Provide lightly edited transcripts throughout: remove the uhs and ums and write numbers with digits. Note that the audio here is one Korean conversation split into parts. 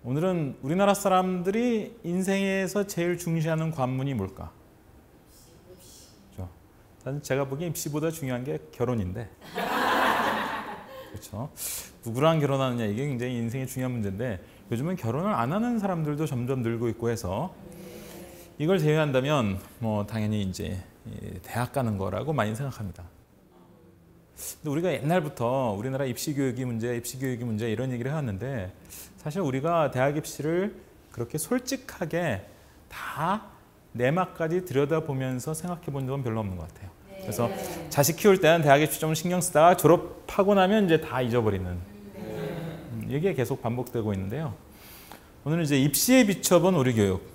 오늘은 우리나라 사람들이 인생에서 제일 중시하는 관문이 뭘까? 그렇죠? 사실 제가 보기엔 입시보다 중요한 게 결혼인데, 그렇죠? 누구랑 결혼하느냐 이게 굉장히 인생의 중요한 문제인데 요즘은 결혼을 안 하는 사람들도 점점 늘고 있고 해서 이걸 제외한다면 뭐 당연히 이제 대학 가는 거라고 많이 생각합니다. 근데 우리가 옛날부터 우리나라 입시 교육이 문제 이런 얘기를 해왔는데 사실 우리가 대학 입시를 그렇게 솔직하게 다 내막까지 들여다보면서 생각해 본 적은 별로 없는 것 같아요. 그래서 자식 키울 때는 대학 입시 좀 신경 쓰다가 졸업하고 나면 이제 다 잊어버리는 이게 계속 반복되고 있는데요. 오늘은 이제 입시에 비춰본 우리 교육,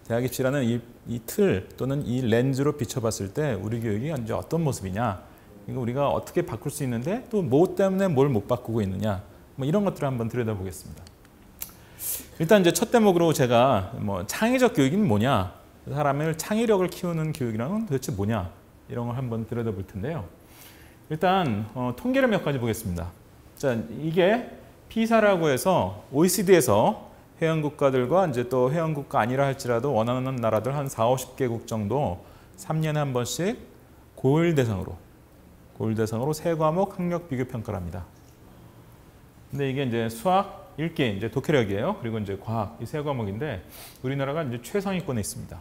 대학 입시라는 이 틀 또는 이 렌즈로 비춰봤을 때 우리 교육이 이제 어떤 모습이냐, 이거 우리가 어떻게 바꿀 수 있는데 또 뭐 때문에 뭘 못 바꾸고 있느냐, 뭐 이런 것들을 한번 들여다보겠습니다. 일단 이제 첫 대목으로 제가 뭐 창의적 교육은 뭐냐, 사람을 창의력을 키우는 교육이란 도대체 뭐냐, 이런 걸 한번 들여다볼 텐데요. 일단 통계를 몇 가지 보겠습니다. 자, 이게 피사라고 해서 OECD에서 회원국가들과 이제 또 회원국가 아니라 할지라도 원하는 나라들 한 40~50개국 정도 3년에 한 번씩 고일 대상으로 세 과목 학력 비교 평가를 합니다. 근데 이게 이제 수학, 읽기, 이제 독해력이에요. 그리고 이제 과학 이 세 과목인데 우리나라가 이제 최상위권에 있습니다.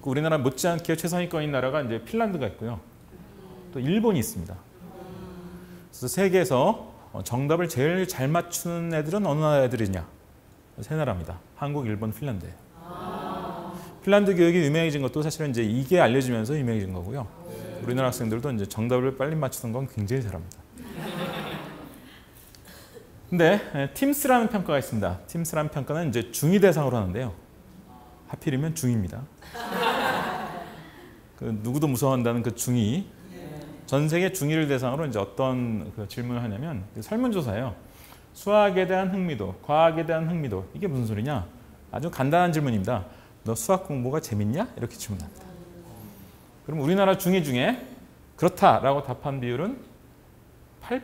우리나라 못지않게 최상위권인 나라가 이제 핀란드가 있고요. 또 일본이 있습니다. 그래서 세계에서 정답을 제일 잘 맞추는 애들은 어느 나라 애들이냐? 세 나라입니다. 한국, 일본, 핀란드. 핀란드 교육이 유명해진 것도 사실은 이제 이게 알려지면서 유명해진 거고요. 우리나라 학생들도 이제 정답을 빨리 맞추는 건 굉장히 잘합니다. 근데 팀스라는 평가가 있습니다. 팀스라는 평가는 이제 중2 대상으로 하는데요. 하필이면 중2입니다. 그 누구도 무서워한다는 그 중2. 전 세계 중2를 대상으로 이제 어떤 그 질문을 하냐면 설문조사예요. 수학에 대한 흥미도, 과학에 대한 흥미도, 이게 무슨 소리냐? 아주 간단한 질문입니다. 너 수학 공부가 재밌냐? 이렇게 질문합니다. 그럼 우리나라 중2 중에 그렇다라고 답한 비율은 8%,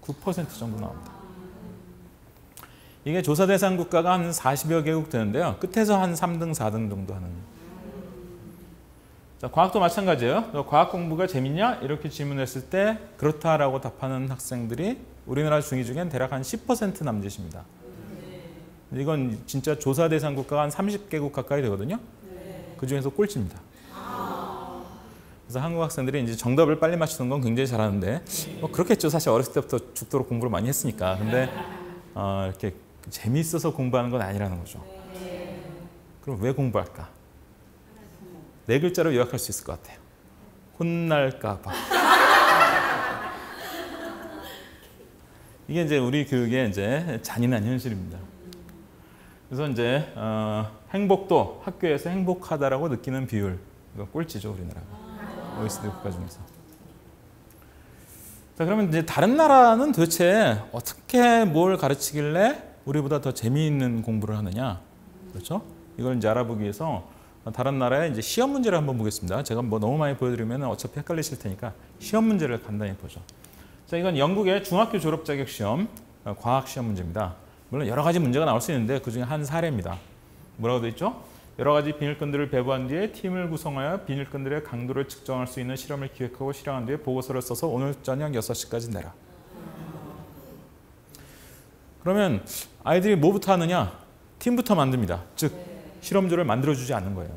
9% 정도 나옵니다. 이게 조사 대상 국가가 한 40여 개국 되는데요. 끝에서 한 3등, 4등 정도 하는. 자, 과학도 마찬가지예요. 너 과학 공부가 재밌냐? 이렇게 질문했을 때 그렇다라고 답하는 학생들이 우리나라 중2 중엔 대략 한 10% 남짓입니다. 이건 진짜 조사 대상 국가가 한 30개국 가까이 되거든요. 그 중에서 꼴찌입니다. 그래서 한국 학생들이 이제 정답을 빨리 맞추는 건 굉장히 잘하는데 뭐 그렇겠죠. 사실 어렸을 때부터 죽도록 공부를 많이 했으니까. 근데 이렇게 재미있어서 공부하는 건 아니라는 거죠. 그럼 왜 공부할까? 네 글자로 요약할 수 있을 것 같아요. 혼날까 봐. 이게 이제 우리 교육의 이제 잔인한 현실입니다. 그래서 이제 행복도 학교에서 행복하다라고 느끼는 비율, 이거 꼴찌죠, 우리나라가. OECD 국가 중에서. 자, 그러면 이제 다른 나라는 도대체 어떻게 뭘 가르치길래 우리보다 더 재미있는 공부를 하느냐, 그렇죠? 이걸 이제 알아보기 위해서 다른 나라의 이제 시험 문제를 한번 보겠습니다. 제가 뭐 너무 많이 보여드리면 어차피 헷갈리실 테니까 시험 문제를 간단히 보죠. 자, 이건 영국의 중학교 졸업 자격 시험, 과학 시험 문제입니다. 물론 여러 가지 문제가 나올 수 있는데 그 중에 한 사례입니다. 뭐라고 되어 있죠? 여러 가지 비닐끈들을 배부한 뒤에 팀을 구성하여 비닐끈들의 강도를 측정할 수 있는 실험을 기획하고 실행한 뒤에 보고서를 써서 오늘 저녁 6시까지 내라. 그러면 아이들이 뭐부터 하느냐? 팀부터 만듭니다. 즉 실험조를 만들어주지 않는 거예요.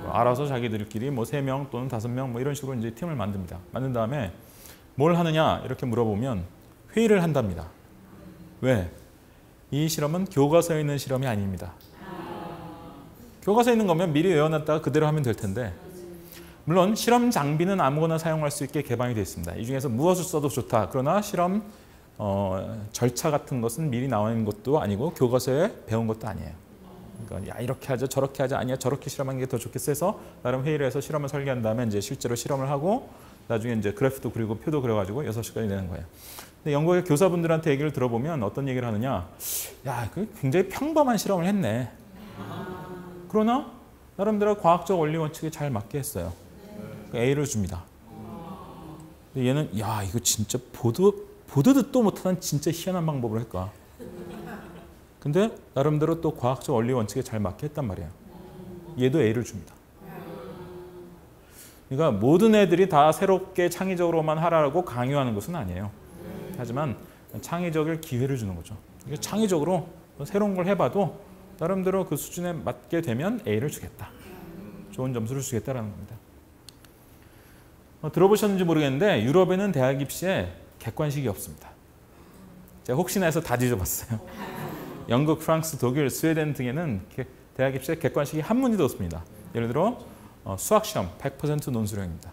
알아서 자기들끼리 뭐 3명 또는 5명 뭐 이런 식으로 이제 팀을 만듭니다. 만든 다음에 뭘 하느냐 이렇게 물어보면 회의를 한답니다. 왜? 이 실험은 교과서에 있는 실험이 아닙니다. 교과서에 있는 거면 미리 외워놨다가 그대로 하면 될 텐데 물론 실험 장비는 아무거나 사용할 수 있게 개방이 되어 있습니다. 이 중에서 무엇을 써도 좋다. 그러나 실험 절차 같은 것은 미리 나와 있는 것도 아니고 교과서에 배운 것도 아니에요. 그러니까 야 이렇게 하자 저렇게 하자 아니야 저렇게 실험하는 게 더 좋겠어 해서 나름 회의를 해서 실험을 설계한 다음에 이제 실제로 실험을 하고 나중에 이제 그래프도 그리고 표도 그려가지고 6시까지 내는 거예요. 근데 영국의 교사분들한테 얘기를 들어보면 어떤 얘기를 하느냐, 야, 그 굉장히 평범한 실험을 했네. 그러나 나름대로 과학적 원리 원칙에 잘 맞게 했어요. A를 줍니다. 근데 얘는 야 이거 진짜 보도 듣도 못하는 진짜 희한한 방법을 할까. 근데 나름대로 또 과학적 원리 원칙에 잘 맞게 했단 말이에요. 얘도 A를 줍니다. 그러니까 모든 애들이 다 새롭게 창의적으로만 하라고 강요하는 것은 아니에요. 하지만 창의적일 기회를 주는 거죠. 창의적으로 새로운 걸 해봐도 나름대로 그 수준에 맞게 되면 A를 주겠다. 좋은 점수를 주겠다라는 겁니다. 들어보셨는지 모르겠는데 유럽에는 대학 입시에 객관식이 없습니다. 제가 혹시나 해서 다 뒤져봤어요. 영국, 프랑스, 독일, 스웨덴 등에는 대학 입시에 객관식이 한 문제도 없습니다. 예를 들어 수학시험 100% 논술형입니다.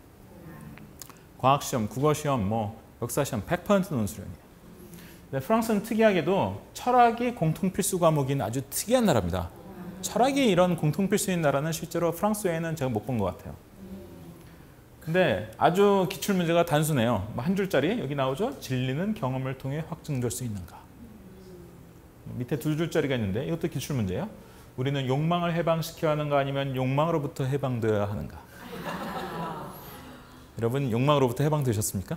과학시험, 국어시험, 역사시험 100% 논술형이에요. 근데 프랑스는 특이하게도 철학이 공통 필수 과목인 아주 특이한 나라입니다. 철학이 이런 공통 필수인 나라는 실제로 프랑스 외에는 제가 못 본 것 같아요. 근데 아주 기출문제가 단순해요. 한 줄짜리 여기 나오죠. 진리는 경험을 통해 확증될 수 있는가. 밑에 두 줄짜리가 있는데 이것도 기출문제예요. 우리는 욕망을 해방시켜야 하는가 아니면 욕망으로부터 해방되어야 하는가. 여러분 욕망으로부터 해방되셨습니까?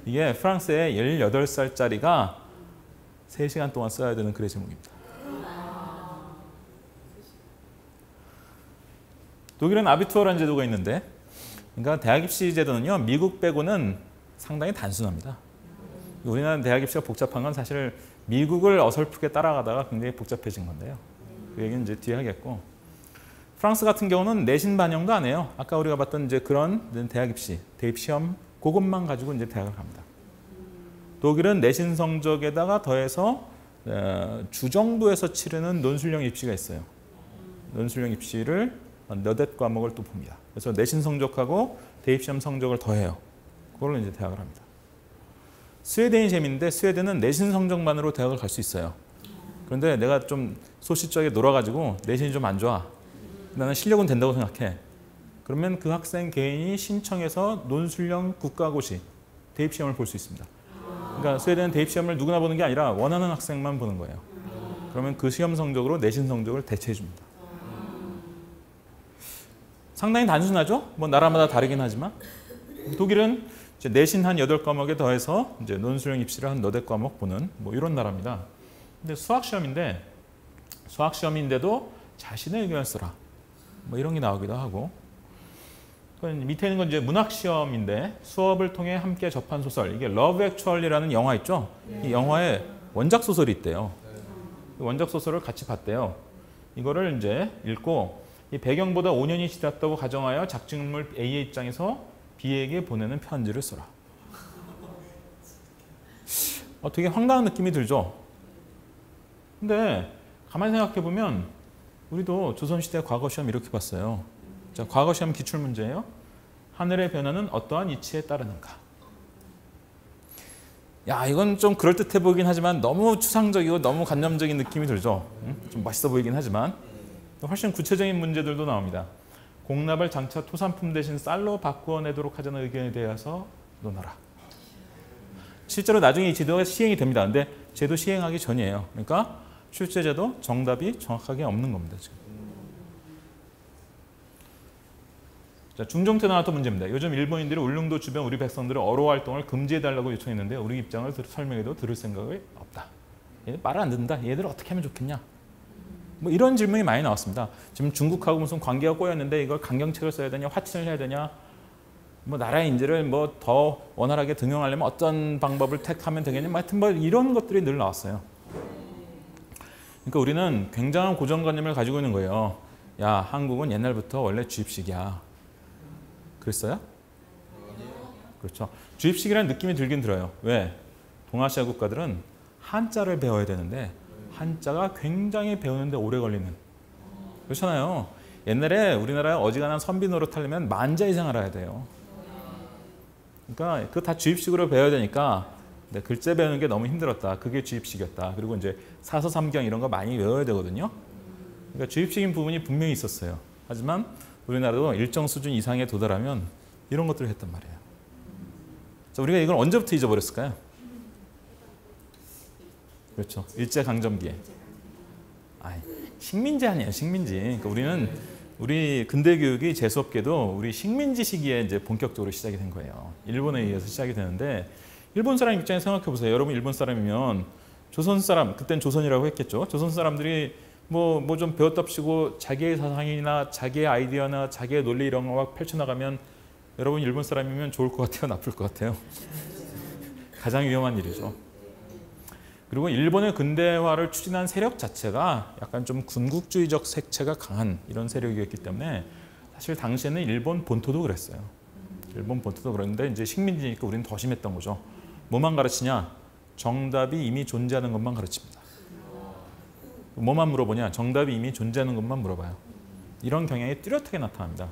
이게 프랑스의 18살짜리가 3시간 동안 써야 되는 글의 제목입니다. 독일은 아비투어라는 제도가 있는데 그러니까 대학 입시 제도는요. 미국 빼고는 상당히 단순합니다. 우리나라 대학 입시가 복잡한 건 사실 미국을 어설프게 따라가다가 굉장히 복잡해진 건데요. 그 얘기는 이제 뒤에 하겠고 프랑스 같은 경우는 내신 반영도 안 해요. 아까 우리가 봤던 이제 그런 대학 입시, 대입 시험 그것만 가지고 이제 대학을 갑니다. 독일은 내신 성적에다가 더해서 주정부에서 치르는 논술형 입시가 있어요. 논술형 입시를 몇댓 과목을 또 봅니다. 그래서 내신 성적하고 대입 시험 성적을 더해요. 그걸로 이제 대학을 합니다. 스웨덴이 재밌는데 스웨덴은 내신 성적만으로 대학을 갈 수 있어요. 그런데 내가 좀 소시적에 놀아가지고 내신이 좀 안 좋아. 나는 실력은 된다고 생각해. 그러면 그 학생 개인이 신청해서 논술형 국가고시 대입시험을 볼 수 있습니다. 그러니까 스웨덴은 대입시험을 누구나 보는 게 아니라 원하는 학생만 보는 거예요. 그러면 그 시험 성적으로 내신 성적을 대체해 줍니다. 상당히 단순하죠? 나라마다 다르긴 하지만 독일은 이제 내신 한 8과목에 더해서 이제 논술형 입시를 한 너댓 과목 보는 이런 나라입니다. 근데 수학시험인데도 자신의 의견을 써라. 이런 게 나오기도 하고. 밑에 있는 건 이제 문학시험인데 수업을 통해 함께 접한 소설. 이게 러브 액츄얼리라는 영화 있죠? 이 영화에 원작 소설이 있대요. 원작 소설을 같이 봤대요. 이거를 이제 읽고 이 배경보다 5년이 지났다고 가정하여 작중인물 A의 입장에서 B에게 보내는 편지를 써라. 되게 황당한 느낌이 들죠? 근데 가만히 생각해 보면 우리도 조선시대 과거시험 이렇게 봤어요. 자, 과거시험 기출문제예요. 하늘의 변화는 어떠한 이치에 따르는가. 야, 이건 좀 그럴듯해 보이긴 하지만 너무 추상적이고 너무 관념적인 느낌이 들죠. 좀 멋있어 보이긴 하지만 훨씬 구체적인 문제들도 나옵니다. 공납을 장차 토산품 대신 쌀로 바꾸어내도록 하자는 의견에 대해서 논하라. 실제로 나중에 이 제도가 시행이 됩니다. 근데 제도 시행하기 전이에요. 그러니까 출제 제도 정답이 정확하게 없는 겁니다. 지금. 자, 중종태 나왔던 문제입니다. 요즘 일본인들이 울릉도 주변 우리 백성들의 어로 활동을 금지해달라고 요청했는데 우리 입장을 설명해도 들을 생각이 없다. 얘 말을 안 듣는다. 얘들 어떻게 하면 좋겠냐. 이런 질문이 많이 나왔습니다. 지금 중국하고 무슨 관계가 꼬였는데 이걸 강경책을 써야 되냐, 화친을 해야 되냐, 나라의 인재를 더 원활하게 등용하려면 어떤 방법을 택하면 되겠냐, 하여튼 이런 것들이 늘 나왔어요. 그러니까 우리는 굉장한 고정관념을 가지고 있는 거예요. 야, 한국은 옛날부터 원래 주입식이야. 그랬어요? 그렇죠. 주입식이라는 느낌이 들긴 들어요. 왜? 동아시아 국가들은 한자를 배워야 되는데 한자가 굉장히 배우는데 오래 걸리는. 그렇잖아요. 옛날에 우리나라에 어지간한 선비 노릇하려면 만자 이상 알아야 돼요. 그러니까 그거 다 주입식으로 배워야 되니까 글자 배우는 게 너무 힘들었다. 그게 주입식이었다. 그리고 이제 사서 삼경 이런 거 많이 외워야 되거든요. 그러니까 주입식인 부분이 분명히 있었어요. 하지만 우리나라도 일정 수준 이상에 도달하면 이런 것들을 했단 말이에요. 자, 우리가 이걸 언제부터 잊어버렸을까요? 그렇죠. 일제강점기에. 식민지 아니에요. 식민지. 그러니까 우리 근대 교육이 재수업계도 우리 식민지 시기에 이제 본격적으로 시작이 된 거예요. 일본에 의해서 시작이 되는데 일본 사람 입장에서 생각해 보세요. 여러분 일본 사람이면 조선 사람, 그땐 조선이라고 했겠죠. 조선 사람들이 뭐 좀 배웠답시고 자기의 사상이나 자기의 아이디어나 자기의 논리 이런 거 막 펼쳐나가면 여러분 일본 사람이면 좋을 것 같아요? 나쁠 것 같아요? 가장 위험한 일이죠. 그리고 일본의 근대화를 추진한 세력 자체가 약간 좀 군국주의적 색채가 강한 이런 세력이었기 때문에 사실 당시에는 일본 본토도 그랬어요. 일본 본토도 그랬는데 이제 식민지니까 우리는 더 심했던 거죠. 뭐만 가르치냐? 정답이 이미 존재하는 것만 가르칩니다. 뭐만 물어보냐? 정답이 이미 존재하는 것만 물어봐요. 이런 경향이 뚜렷하게 나타납니다.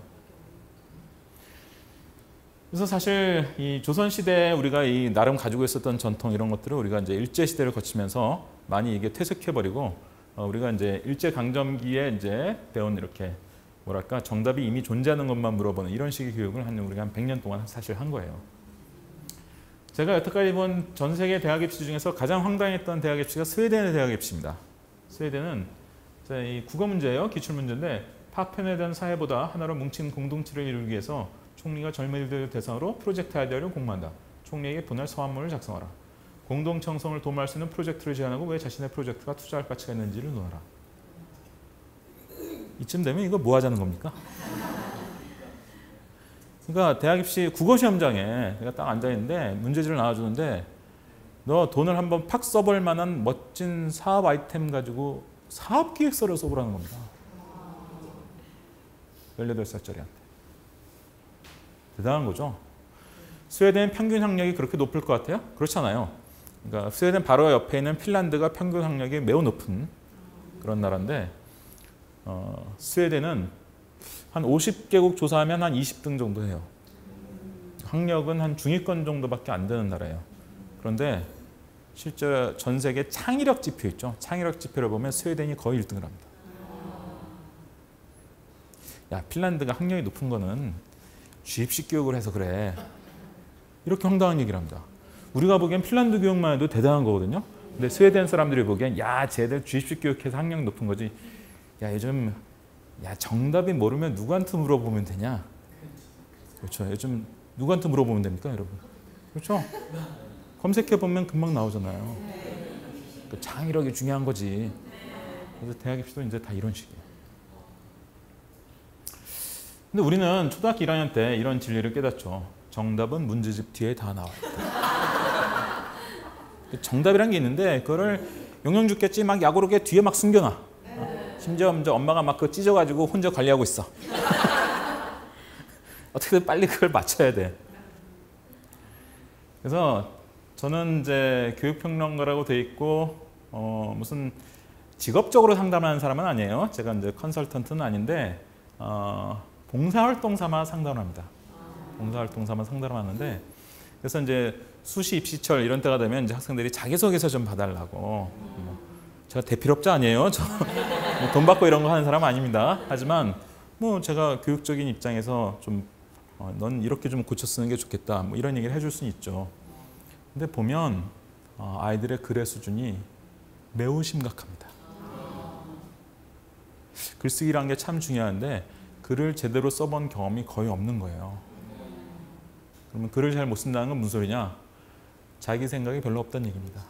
그래서 사실 이 조선시대에 우리가 이 나름 가지고 있었던 전통 이런 것들을 우리가 이제 일제시대를 거치면서 많이 이게 퇴색해버리고 우리가 이제 일제강점기에 이제 배운 이렇게 뭐랄까 정답이 이미 존재하는 것만 물어보는 이런 식의 교육을 우리가 한 100년 동안 사실 한 거예요. 제가 여태까지 본 전 세계 대학 입시 중에서 가장 황당했던 대학 입시가 스웨덴의 대학 입시입니다. 스웨덴은 이 국어 문제예요. 기출 문제인데 파편화된 사회보다 하나로 뭉친 공동체를 이루기 위해서 총리가 젊은이들 대상으로 프로젝트 아이디어를 공모한다. 총리에게 분할 서한문을 작성하라. 공동체 형성을 도모할 수 있는 프로젝트를 제안하고 왜 자신의 프로젝트가 투자할 가치가 있는지를 논하라. 이쯤 되면 이거 뭐 하자는 겁니까? 그러니까 대학 입시 국어 시험장에 내가 딱 앉아있는데 문제지를 나와주는데 너 돈을 한번 팍 써볼 만한 멋진 사업 아이템 가지고 사업 기획서를 써보라는 겁니다. 18살짜리한테. 대단한 거죠. 스웨덴 평균 학력이 그렇게 높을 것 같아요? 그렇지 않아요. 그러니까 스웨덴 바로 옆에 있는 핀란드가 평균 학력이 매우 높은 그런 나라인데 스웨덴은 한 50개국 조사하면 한 20등 정도 해요. 학력은 한 중위권 정도밖에 안 되는 나라예요. 그런데 실제 전 세계 창의력 지표 있죠. 창의력 지표를 보면 스웨덴이 거의 1등을 합니다. 야, 핀란드가 학력이 높은 거는 주입식 교육을 해서 그래. 이렇게 황당한 얘기를 합니다. 우리가 보기엔 핀란드 교육만 해도 대단한 거거든요. 근데 스웨덴 사람들이 보기엔 야, 쟤들 주입식 교육해서 학력이 높은 거지. 야, 요즘 정답이 모르면 누구한테 물어보면 되냐? 그렇죠. 요즘 누구한테 물어보면 됩니까, 여러분? 그렇죠? 검색해보면 금방 나오잖아요. 그 창의력이 중요한 거지. 그래서 대학 입시도 이제 다 이런 식이에요. 근데 우리는 초등학교 1학년 때 이런 진리를 깨닫죠. 정답은 문제집 뒤에 다 나와 있다. 정답이란 게 있는데 그거를 용용 죽겠지 막 야구르게 뒤에 막 숨겨놔. 심지어 엄마가 막 그거 찢어가지고 혼자 관리하고 있어. 어떻게든 빨리 그걸 맞춰야 돼. 그래서 저는 이제 교육평론가라고 돼 있고 무슨 직업적으로 상담하는 사람은 아니에요. 제가 이제 컨설턴트는 아닌데 봉사활동 삼아 상담을 합니다. 봉사활동 삼아 상담을 하는데 그래서 이제 수시 입시철 이런 때가 되면 이제 학생들이 자기소개서 좀 봐달라고. 제가 대필업자 아니에요. 저 돈 받고 이런 거 하는 사람 아닙니다. 하지만 뭐 제가 교육적인 입장에서 좀 넌 이렇게 좀 고쳐 쓰는 게 좋겠다. 뭐 이런 얘기를 해줄 수는 있죠. 근데 보면 아이들의 글의 수준이 매우 심각합니다. 글쓰기라는 게 참 중요한데 글을 제대로 써본 경험이 거의 없는 거예요. 그러면 글을 잘 못 쓴다는 건 무슨 소리냐? 자기 생각이 별로 없다는 얘기입니다.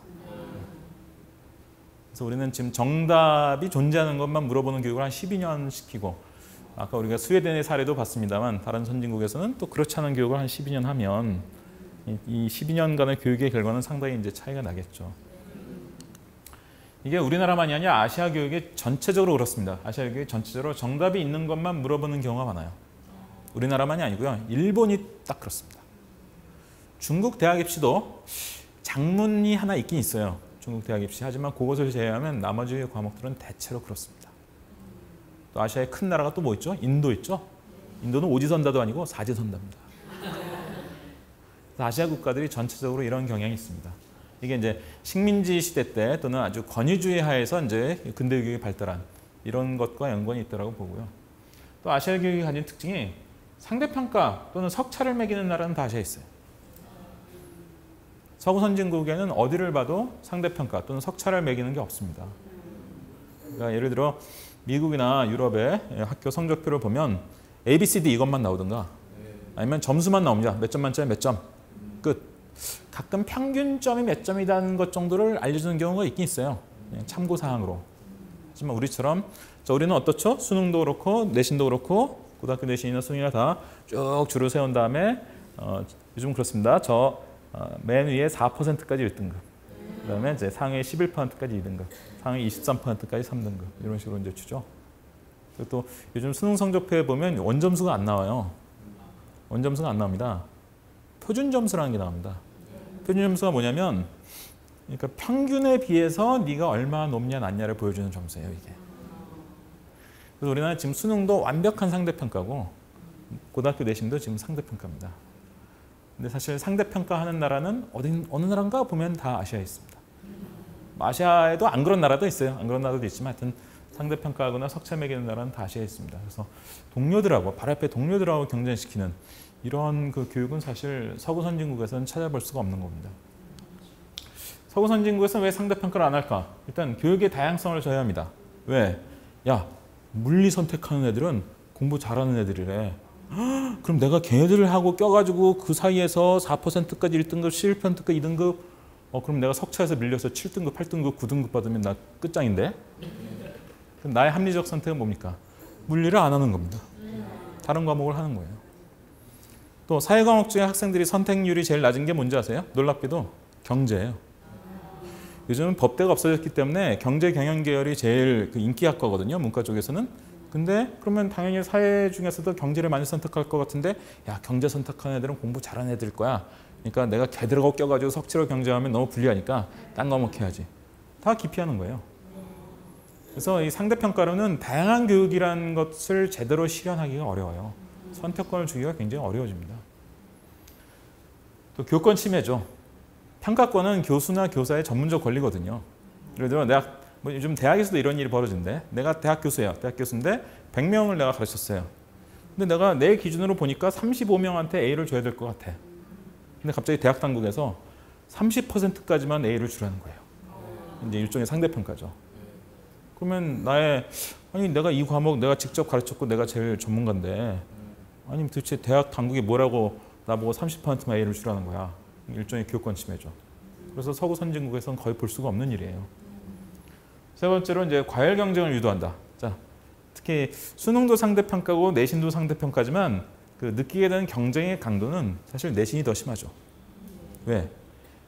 그래서 우리는 지금 정답이 존재하는 것만 물어보는 교육을 한 12년 시키고 아까 우리가 스웨덴의 사례도 봤습니다만 다른 선진국에서는 또 그렇지 않은 교육을 한 12년 하면 이 12년간의 교육의 결과는 상당히 이제 차이가 나겠죠. 이게 우리나라만이 아니라 아시아 교육이 전체적으로 그렇습니다. 아시아 교육이 전체적으로 정답이 있는 것만 물어보는 경우가 많아요. 우리나라만이 아니고요. 일본이 딱 그렇습니다. 중국 대학 입시도 장문이 하나 있긴 있어요. 중국 대학 입시. 하지만 그것을 제외하면 나머지 과목들은 대체로 그렇습니다. 또 아시아의 큰 나라가 또 뭐 있죠? 인도 있죠? 인도는 오지선다도 아니고 사지선다입니다. 아시아 국가들이 전체적으로 이런 경향이 있습니다. 이게 이제 식민지 시대 때 또는 아주 권위주의 하에서 이제 근대 교육이 발달한 이런 것과 연관이 있다고 보고요. 또 아시아 교육이 가진 특징이 상대평가 또는 석차를 매기는 나라는 다 아시아에 있어요. 서구 선진국에는 어디를 봐도 상대평가 또는 석차를 매기는 게 없습니다. 그러니까 예를 들어 미국이나 유럽의 학교 성적표를 보면 A, B, C, D 이것만 나오든가 아니면 점수만 나옵니다. 몇 점 만점에 몇 점. 끝. 가끔 평균점이 몇 점이라는 것 정도를 알려주는 경우가 있긴 있어요. 참고 사항으로. 하지만 우리처럼 우리는 어떻죠? 수능도 그렇고 내신도 그렇고 고등학교 내신이나 수능이나 다 쭉 줄을 세운 다음에 요즘 그렇습니다. 맨 위에 4%까지 1등급. 그다음에 이제 상위 11%까지 2등급, 상위 23%까지 3등급 이런 식으로 이제 주죠. 그리고 또 요즘 수능 성적표에 보면 원점수가 안 나와요. 원점수가 안 나옵니다. 표준 점수라는 게 나옵니다. 표준 점수가 뭐냐면, 그러니까 평균에 비해서 네가 얼마나 높냐 낮냐를 보여주는 점수예요, 이게. 그래서 우리나라 지금 수능도 완벽한 상대평가고 고등학교 내신도 지금 상대평가입니다. 근데 사실 상대평가하는 나라는 어느 나라인가 보면 다 아시아에 있습니다. 아시아에도 안 그런 나라도 있어요. 안 그런 나라도 있지만 하여튼 상대평가하거나 석차 매기는 나라는 다 아시아에 있습니다. 그래서 동료들하고 바로 앞에 동료들하고 경쟁시키는 이런 그 교육은 사실 서구 선진국에서는 찾아볼 수가 없는 겁니다. 서구 선진국에서는 왜 상대평가를 안 할까? 일단 교육의 다양성을 줘야 합니다. 왜? 야, 물리 선택하는 애들은 공부 잘하는 애들이래. 그럼 내가 걔네들을 하고 껴가지고 그 사이에서 4%까지 1등급, 11%까지 2등급 그럼 내가 석차에서 밀려서 7등급, 8등급, 9등급 받으면 나 끝장인데? 그럼 나의 합리적 선택은 뭡니까? 물리를 안 하는 겁니다. 다른 과목을 하는 거예요. 또 사회과목 중에 학생들이 선택률이 제일 낮은 게 뭔지 아세요? 놀랍게도 경제예요. 요즘은 법대가 없어졌기 때문에 경제 경영 계열이 제일 그 인기학과거든요. 문과 쪽에서는. 근데 그러면 당연히 사회 중에서도 경제를 많이 선택할 것 같은데 야, 경제 선택하는 애들은 공부 잘하는 애들일 거야. 그러니까 내가 걔들하고 껴가지고 석치로 경제하면 너무 불리하니까 딴 과목 해야지. 다 기피하는 거예요. 그래서 이 상대평가로는 다양한 교육이라는 것을 제대로 실현하기가 어려워요. 선택권을 주기가 굉장히 어려워집니다. 또 교권 침해죠. 평가권은 교수나 교사의 전문적 권리거든요. 예를 들어 내가 요즘 대학에서도 이런 일이 벌어진대. 내가 대학 교수예요. 대학 교수인데 100명을 내가 가르쳤어요. 근데 내가 내 기준으로 보니까 35명한테 A를 줘야 될 것 같아. 근데 갑자기 대학 당국에서 30%까지만 A를 주라는 거예요. 이제 일종의 상대평가죠. 그러면 아니 내가 이 과목 내가 직접 가르쳤고 내가 제일 전문가인데 아니 도대체 대학 당국이 뭐라고 나보고 30%만 A를 주라는 거야. 일종의 교권 침해죠. 그래서 서구 선진국에서는 거의 볼 수가 없는 일이에요. 세 번째로 이제 과열 경쟁을 유도한다. 자, 특히 수능도 상대평가고 내신도 상대평가지만 그 느끼게 되는 경쟁의 강도는 사실 내신이 더 심하죠. 왜?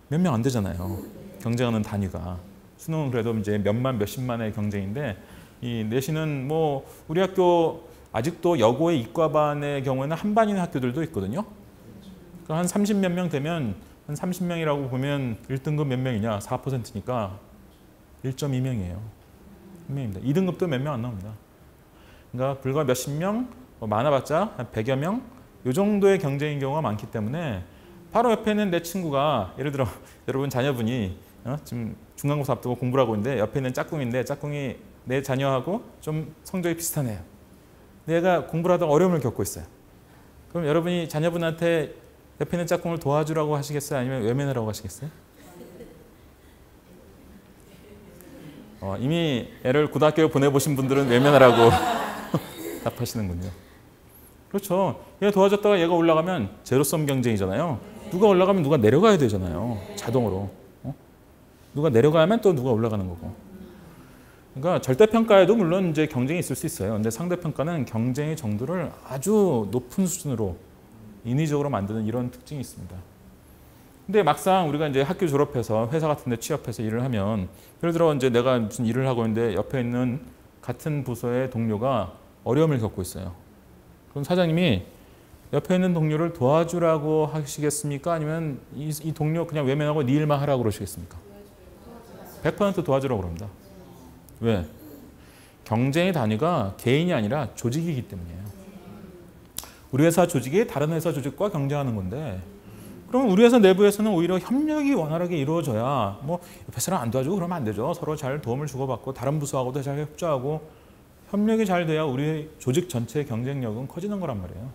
몇 명 안 되잖아요. 경쟁하는 단위가. 수능은 그래도 이제 몇만 몇십만의 경쟁인데 이 내신은 뭐 우리 학교 아직도 여고의 이과반의 경우에는 한 반인 학교들도 있거든요. 그러니까 한 30몇 명 되면 한 30명이라고 보면 1등급 몇 명이냐? 4%니까 1.2명이에요. 1명입니다. 2등급도 몇 명 안 나옵니다. 그러니까 불과 몇십 명, 많아봤자 한 100여 명, 이 정도의 경쟁인 경우가 많기 때문에 바로 옆에 있는 내 친구가 예를 들어 여러분 자녀분이 지금 중간고사 앞두고 공부를 하고 있는데 옆에 있는 짝꿍인데 짝꿍이 내 자녀하고 좀 성적이 비슷하네요. 얘가 공부를 하다가 어려움을 겪고 있어요. 그럼 여러분이 자녀분한테 옆에 있는 짝꿍을 도와주라고 하시겠어요? 아니면 외면하라고 하시겠어요? 이미 애를 고등학교에 보내보신 분들은 외면하라고 답하시는군요. 그렇죠. 얘가 도와줬다가 얘가 올라가면 제로섬 경쟁이잖아요. 누가 올라가면 누가 내려가야 되잖아요. 자동으로. 누가 내려가면 또 누가 올라가는 거고. 그러니까 절대평가에도 물론 이제 경쟁이 있을 수 있어요. 근데 상대평가는 경쟁의 정도를 아주 높은 수준으로 인위적으로 만드는 이런 특징이 있습니다. 근데 막상 우리가 이제 학교 졸업해서 회사 같은 데 취업해서 일을 하면 예를 들어 이제 내가 무슨 일을 하고 있는데 옆에 있는 같은 부서의 동료가 어려움을 겪고 있어요. 그럼 사장님이 옆에 있는 동료를 도와주라고 하시겠습니까? 아니면 이 동료 그냥 외면하고 네 일만 하라고 그러시겠습니까? 100% 도와주라고 그럽니다. 왜? 경쟁의 단위가 개인이 아니라 조직이기 때문이에요. 우리 회사 조직이 다른 회사 조직과 경쟁하는 건데 그럼 우리 회사 내부에서는 오히려 협력이 원활하게 이루어져야 뭐 옆에 사람 안 도와주고 그러면 안 되죠. 서로 잘 도움을 주고받고 다른 부서하고도 잘 협조하고 협력이 잘 돼야 우리 조직 전체의 경쟁력은 커지는 거란 말이에요.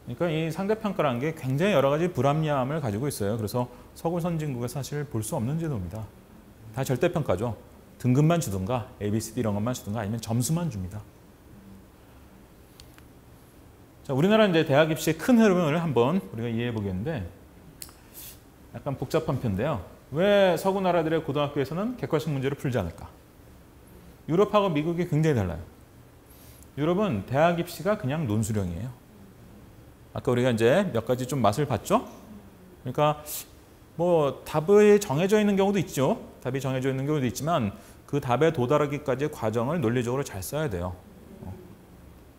그러니까 이 상대평가라는 게 굉장히 여러 가지 불합리함을 가지고 있어요. 그래서 서구 선진국에 사실 볼 수 없는 제도입니다. 다 절대평가죠. 등급만 주든가 A, B, C, D 이런 것만 주든가 아니면 점수만 줍니다. 자, 우리나라 이제 대학 입시의 큰 흐름을 한번 우리가 이해해 보겠는데 약간 복잡한 편인데요. 왜 서구 나라들의 고등학교에서는 객관식 문제를 풀지 않을까? 유럽하고 미국이 굉장히 달라요. 유럽은 대학 입시가 그냥 논술형이에요. 아까 우리가 이제 몇 가지 좀 맛을 봤죠? 그러니까 뭐 답이 정해져 있는 경우도 있죠. 답이 정해져 있는 경우도 있지만 그 답에 도달하기까지의 과정을 논리적으로 잘 써야 돼요.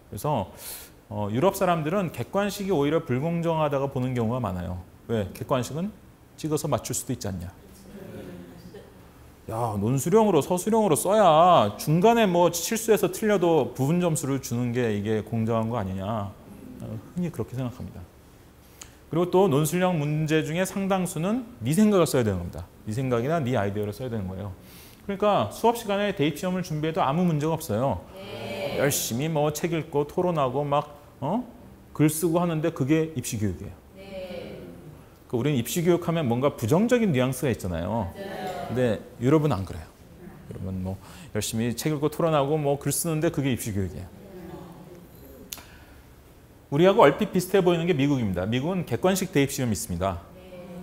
그래서 유럽 사람들은 객관식이 오히려 불공정하다고 보는 경우가 많아요. 왜? 객관식은 찍어서 맞출 수도 있지 않냐. 야, 논술형으로 서술형으로 써야 중간에 뭐 실수해서 틀려도 부분 점수를 주는 게 이게 공정한 거 아니냐. 흔히 그렇게 생각합니다. 그리고 또 논술형 문제 중에 상당수는 네 생각을 써야 되는 겁니다. 네 생각이나 네 아이디어를 써야 되는 거예요. 그러니까 수업 시간에 대입 시험을 준비해도 아무 문제가 없어요. 네. 열심히 뭐 책 읽고 토론하고 막 글 쓰고 하는데 그게 입시 교육이에요. 네. 그러니까 우리는 입시 교육하면 뭔가 부정적인 뉘앙스가 있잖아요. 맞아요. 근데 유럽은 안 그래요. 유럽은 뭐 열심히 책 읽고 토론하고 뭐 글 쓰는데 그게 입시 교육이에요. 우리하고 얼핏 비슷해 보이는 게 미국입니다. 미국은 객관식 대입 시험이 있습니다.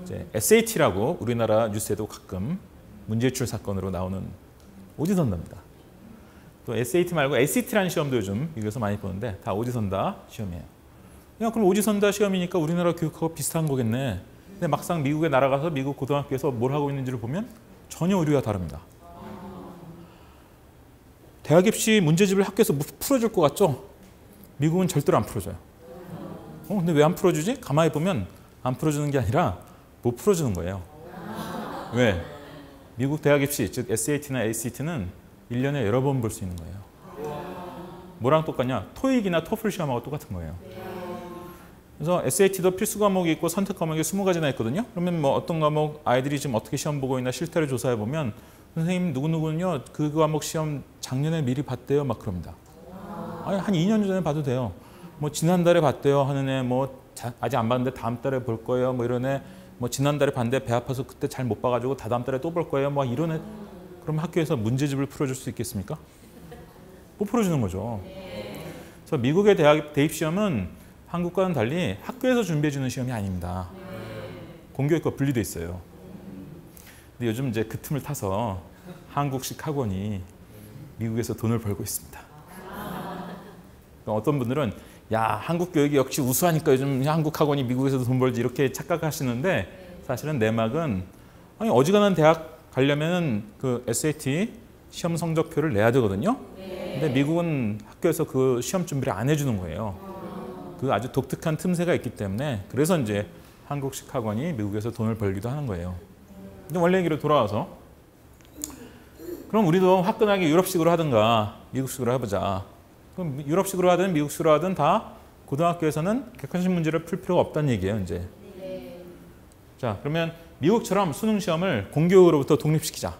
이제 SAT라고 우리나라 뉴스에도 가끔 문제출 사건으로 나오는 오지선다입니다. 또 SAT 말고 ACT라는 시험도 요즘 미국에서 많이 보는데 다 오지선다 시험이에요. 야, 그럼 오지선다 시험이니까 우리나라 교육하고 비슷한 거겠네. 근데 막상 미국에 날아가서 미국 고등학교에서 뭘 하고 있는지를 보면 전혀 우리와 다릅니다. 대학 입시 문제집을 학교에서 풀어줄 것 같죠? 미국은 절대로 안 풀어줘요. 근데 왜 안 풀어주지? 가만히 보면 안 풀어주는 게 아니라 못 풀어주는 거예요. 왜? 미국 대학 입시, 즉 SAT나 ACT는 1년에 여러 번 볼 수 있는 거예요. 뭐랑 똑같냐? 토익이나 토플 시험하고 똑같은 거예요. 그래서 SAT도 필수 과목이 있고 선택 과목이 20가지나 있거든요. 그러면 뭐 어떤 과목 아이들이 지금 어떻게 시험 보고 있나 실태를 조사해 보면 선생님 누구누구는요 그 과목 시험 작년에 미리 봤대요 막 그럽니다. 아니, 한 2년 전에 봐도 돼요. 뭐 지난달에 봤대요 하는 애 뭐 아직 안 봤는데 다음 달에 볼 거예요 뭐 이런 애 뭐 지난달에 봤는데 배 아파서 그때 잘 못 봐가지고 다다음 달에 또 볼 거예요 뭐 이런 애. 그럼 학교에서 문제집을 풀어줄 수 있겠습니까? 못 풀어주는 거죠. 그래서 미국의 대학 대입 시험은 한국과는 달리 학교에서 준비해 주는 시험이 아닙니다. 공교육과 분리돼 있어요. 근데 요즘 이제 그 틈을 타서 한국식 학원이 미국에서 돈을 벌고 있습니다. 어떤 분들은 야 한국 교육이 역시 우수하니까 요즘 한국 학원이 미국에서도 돈 벌지 이렇게 착각하시는데 사실은 내막은 아니 어지간한 대학 가려면 그 SAT 시험 성적표를 내야 되거든요. 근데 미국은 학교에서 그 시험 준비를 안 해주는 거예요. 그 아주 독특한 틈새가 있기 때문에 그래서 이제 한국식 학원이 미국에서 돈을 벌기도 하는 거예요. 이제 원래 얘기로 돌아와서 그럼 우리도 화끈하게 유럽식으로 하든가 미국식으로 해보자. 그럼 유럽식으로 하든 미국식으로 하든 다 고등학교에서는 객관식 문제를 풀 필요가 없다는 얘기예요. 이제. 자, 그러면 미국처럼 수능 시험을 공교육으로부터 독립시키자.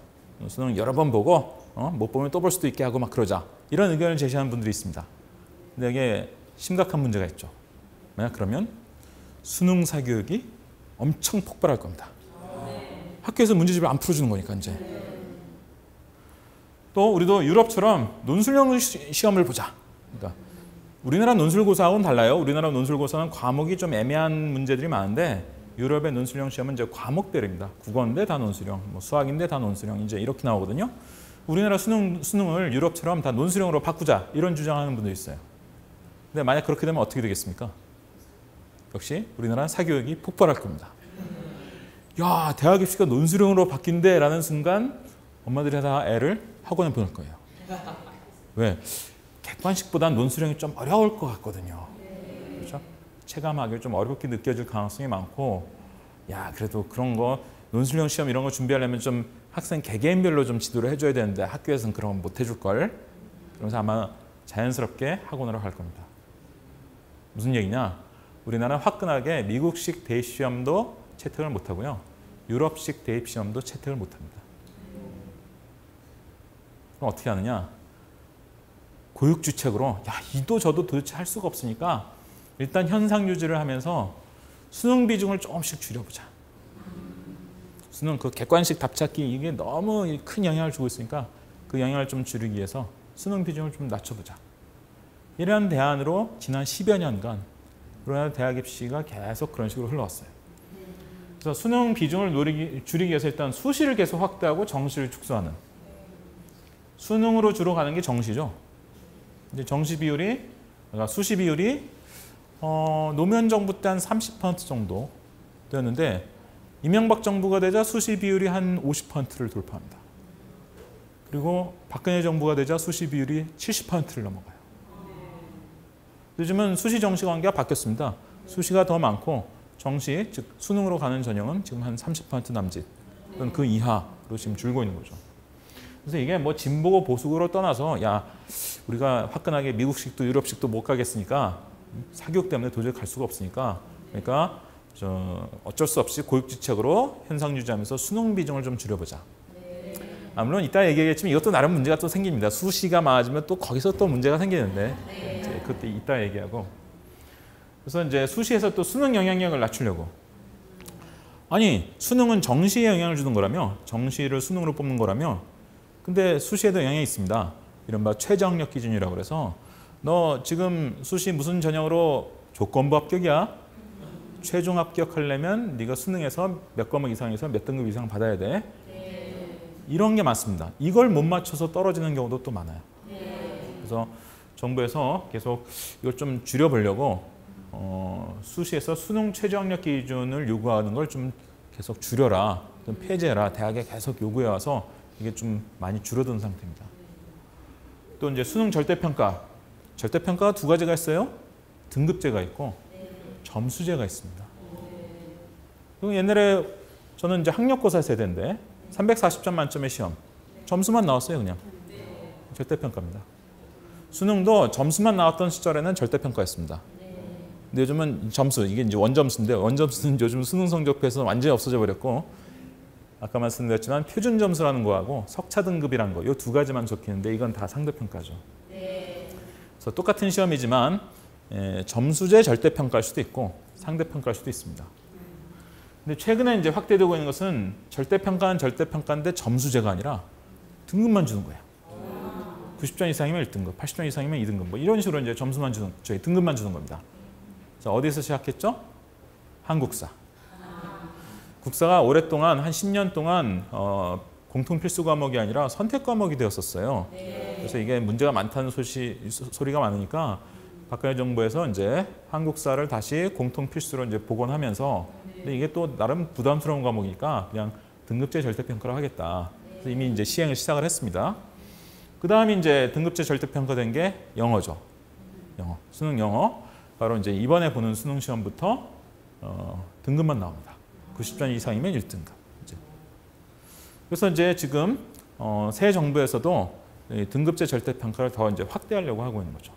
수능 여러 번 보고 못 보면 또 볼 수도 있게 하고 막 그러자. 이런 의견을 제시하는 분들이 있습니다. 근데 이게 심각한 문제가 있죠. 만약 그러면 수능 사교육이 엄청 폭발할 겁니다. 학교에서 문제집을 안 풀어주는 거니까 이제. 또 우리도 유럽처럼 논술형 시험을 보자. 그러니까 우리나라 논술고사하고는 달라요. 우리나라 논술고사는 과목이 좀 애매한 문제들이 많은데 유럽의 논술형 시험은 이제 과목별입니다. 국어인데 다 논술형, 뭐 수학인데 다 논술형 이제 이렇게 나오거든요. 우리나라 수능을 유럽처럼 다 논술형으로 바꾸자 이런 주장하는 분도 있어요. 근데 만약 그렇게 되면 어떻게 되겠습니까? 역시 우리나라는 사교육이 폭발할 겁니다. 야, 대학 입시가 논술형으로 바뀐대 라는 순간 엄마들이 다 애를 학원에 보낼 거예요. 왜? 객관식보다는 논술형이 좀 어려울 것 같거든요. 그렇죠? 체감하기 좀 어렵게 느껴질 가능성이 많고 야, 그래도 그런 거 논술형 시험 이런 거 준비하려면 좀 학생 개개인별로 좀 지도를 해줘야 되는데 학교에서는 그런 건 못 해줄 걸. 그러면서 아마 자연스럽게 학원으로 갈 겁니다. 무슨 얘기냐? 우리나라는 화끈하게 미국식 대입 시험도 채택을 못 하고요. 유럽식 대입 시험도 채택을 못 합니다. 그럼 어떻게 하느냐? 고육주책으로 야, 이도 저도 도대체 할 수가 없으니까 일단 현상 유지를 하면서 수능 비중을 조금씩 줄여보자. 수능 그 객관식 답찾기 이게 너무 큰 영향을 주고 있으니까 그 영향을 좀 줄이기 위해서 수능 비중을 좀 낮춰보자. 이런 대안으로 지난 10여 년간 우리나라 대학 입시가 계속 그런 식으로 흘러왔어요. 그래서 수능 비중을 줄이기 위해서 일단 수시를 계속 확대하고 정시를 축소하는. 수능으로 주로 가는 게 정시죠. 이제 정시 비율이, 그러니까 수시 비율이 노무현 정부 때 한 30% 정도 되었는데 이명박 정부가 되자 수시 비율이 한 50%를 돌파합니다. 그리고 박근혜 정부가 되자 수시 비율이 70%를 넘어가요. 요즘은 수시 정시 관계가 바뀌었습니다. 수시가 더 많고 정시, 즉 수능으로 가는 전형은 지금 한 30% 남짓 또는 그 이하로 지금 줄고 있는 거죠. 그래서 이게 뭐 진보고 보수로 떠나서 야 우리가 화끈하게 미국식도 유럽식도 못 가겠으니까 사교육 때문에 도저히 갈 수가 없으니까 그러니까 어쩔 수 없이 고육지책으로 현상 유지하면서 수능 비중을 좀 줄여보자. 물론 이따 얘기하겠지만 이것도 나름 문제가 또 생깁니다. 수시가 많아지면 또 거기서 또 문제가 생기는데 이제 그때 이따 얘기하고. 그래서 이제 수시에서 또 수능 영향력을 낮추려고. 아니 수능은 정시에 영향을 주는 거라며 정시를 수능으로 뽑는 거라며 근데 수시에도 영향이 있습니다. 이른바 최저학력 기준이라고 그래서 너 지금 수시 무슨 전형으로 조건부 합격이야? 최종 합격하려면 네가 수능에서 몇 과목 이상에서 몇 등급 이상 받아야 돼. 이런 게 많습니다. 이걸 못 맞춰서 떨어지는 경우도 또 많아요. 그래서 정부에서 계속 이걸 좀 줄여보려고 수시에서 수능 최저학력 기준을 요구하는 걸 좀 계속 줄여라, 좀 폐지해라, 대학에 계속 요구해 와서 이게 좀 많이 줄어든 상태입니다. 또 이제 수능 절대평가. 절대평가가 두 가지가 있어요. 등급제가 있고 점수제가 있습니다. 옛날에 저는 이제 학력고사 세대인데 340점 만점의 시험. 점수만 나왔어요, 그냥. 절대평가입니다. 수능도 점수만 나왔던 시절에는 절대평가였습니다. 근데 요즘은 점수, 이게 이제 원점수인데 원점수는 요즘 수능 성적표에서 완전히 없어져 버렸고 아까 말씀드렸지만 표준 점수라는 거하고 석차 등급이라는 거, 이 두 가지만 적히는데 이건 다 상대평가죠. 그래서 똑같은 시험이지만 점수제 절대평가일 수도 있고 상대평가일 수도 있습니다. 근데 최근에 이제 확대되고 있는 것은 절대평가는 절대평가인데 점수제가 아니라 등급만 주는 거예요. 90점 이상이면 1등급, 80점 이상이면 2등급, 뭐 이런 식으로 이제 점수만 주는, 등급만 주는 겁니다. 자, 어디서 시작했죠? 한국사. 국사가 오랫동안 한 10년 동안 공통 필수 과목이 아니라 선택 과목이 되었었어요. 그래서 이게 문제가 많다는 소리가 많으니까 박근혜 정부에서 이제 한국사를 다시 공통 필수로 이제 복원하면서 근데 이게 또 나름 부담스러운 과목이니까 그냥 등급제 절대평가를 하겠다. 그래서 이미 이제 시행을 시작을 했습니다. 그 다음에 이제 등급제 절대평가된 게 영어죠. 영어, 수능 영어. 바로 이제 이번에 보는 수능 시험부터 등급만 나옵니다. 90점 이상이면 1등급. 그래서 이제 지금 새 정부에서도 등급제 절대평가를 더 이제 확대하려고 하고 있는 거죠.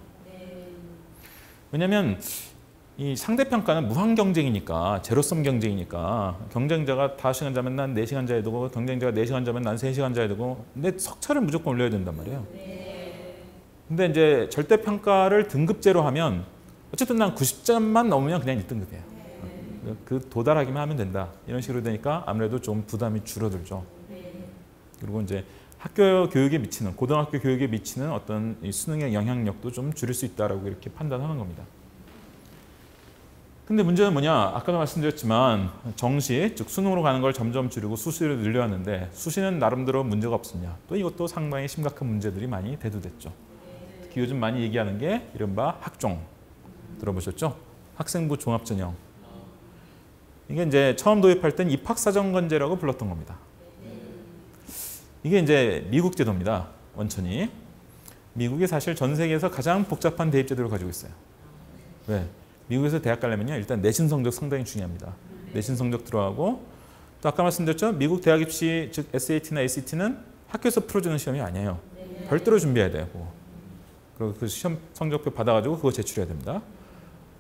왜냐하면 이 상대평가는 무한 경쟁이니까 제로섬 경쟁이니까 경쟁자가 5시간 자면 난 4시간 자야 되고 경쟁자가 4시간 자면 난 3시간 자야 되고 근데 석차를 무조건 올려야 된단 말이에요. 근데 이제 절대평가를 등급제로 하면 어쨌든 난 90점만 넘으면 그냥 1등급이에요. 그 도달하기만 하면 된다. 이런 식으로 되니까 아무래도 좀 부담이 줄어들죠. 그리고 이제 학교 교육에 미치는, 고등학교 교육에 미치는 어떤 이 수능의 영향력도 좀 줄일 수 있다라고 이렇게 판단하는 겁니다. 근데 문제는 뭐냐? 아까도 말씀드렸지만 정시, 즉 수능으로 가는 걸 점점 줄이고 수시를 늘려왔는데 수시는 나름대로 문제가 없었냐? 또 이것도 상당히 심각한 문제들이 많이 대두됐죠. 특히 요즘 많이 얘기하는 게 이른바 학종. 들어보셨죠? 학생부 종합전형. 이게 이제 처음 도입할 땐 입학사정관제라고 불렀던 겁니다. 이게 이제 미국 제도입니다. 원천이. 미국이 사실 전 세계에서 가장 복잡한 대입 제도를 가지고 있어요. 왜? 미국에서 대학 가려면요. 일단 내신 성적 상당히 중요합니다. 내신 성적 들어가고 또 아까 말씀드렸죠. 미국 대학 입시 즉 SAT나 ACT는 학교에서 풀어주는 시험이 아니에요. 별도로 준비해야 돼요. 그리고 그 시험 성적표 받아가지고 그거 제출해야 됩니다.